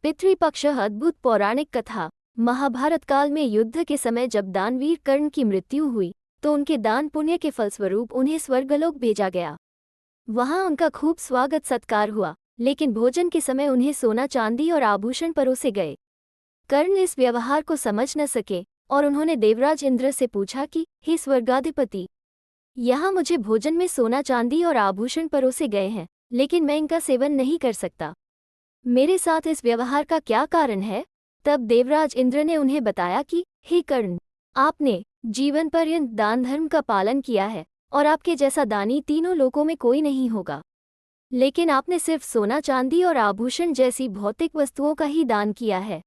पितृपक्ष अद्भुत पौराणिक कथा। महाभारत काल में युद्ध के समय जब दानवीर कर्ण की मृत्यु हुई तो उनके दान पुण्य के फलस्वरूप उन्हें स्वर्गलोक भेजा गया। वहां उनका खूब स्वागत सत्कार हुआ, लेकिन भोजन के समय उन्हें सोना चांदी और आभूषण परोसे गए। कर्ण इस व्यवहार को समझ न सके और उन्होंने देवराज इंद्र से पूछा कि हे स्वर्गाधिपति, यहाँ मुझे भोजन में सोना चांदी और आभूषण परोसे गए हैं, लेकिन मैं इनका सेवन नहीं कर सकता। मेरे साथ इस व्यवहार का क्या कारण है? तब देवराज इंद्र ने उन्हें बताया कि हे कर्ण, आपने जीवन पर्यंत दान धर्म का पालन किया है और आपके जैसा दानी तीनों लोकों में कोई नहीं होगा। लेकिन आपने सिर्फ सोना चांदी और आभूषण जैसी भौतिक वस्तुओं का ही दान किया है।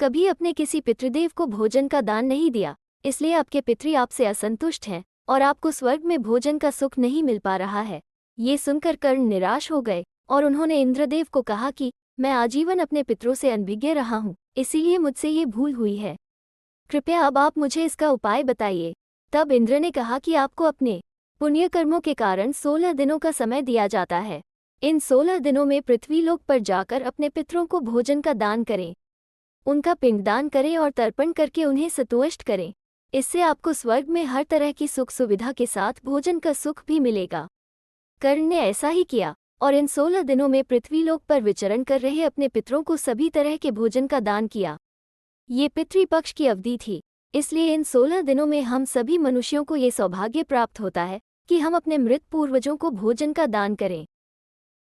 कभी अपने किसी पितृदेव को भोजन का दान नहीं दिया, इसलिए आपके पितृ आपसे असंतुष्ट हैं और आपको स्वर्ग में भोजन का सुख नहीं मिल पा रहा है। ये सुनकर कर्ण निराश हो गए और उन्होंने इंद्रदेव को कहा कि मैं आजीवन अपने पितरों से अनभिज्ञ रहा हूँ, इसीलिए मुझसे ये भूल हुई है। कृपया अब आप मुझे इसका उपाय बताइए। तब इंद्र ने कहा कि आपको अपने पुण्य कर्मों के कारण 16 दिनों का समय दिया जाता है। इन 16 दिनों में पृथ्वीलोक पर जाकर अपने पितरों को भोजन का दान करें, उनका पिंडदान करें और तर्पण करके उन्हें संतुष्ट करें। इससे आपको स्वर्ग में हर तरह की सुख सुविधा के साथ भोजन का सुख भी मिलेगा। कर्ण ने ऐसा ही किया और इन 16 दिनों में पृथ्वीलोक पर विचरण कर रहे अपने पितरों को सभी तरह के भोजन का दान किया। ये पितृपक्ष की अवधि थी, इसलिए इन 16 दिनों में हम सभी मनुष्यों को ये सौभाग्य प्राप्त होता है कि हम अपने मृत पूर्वजों को भोजन का दान करें।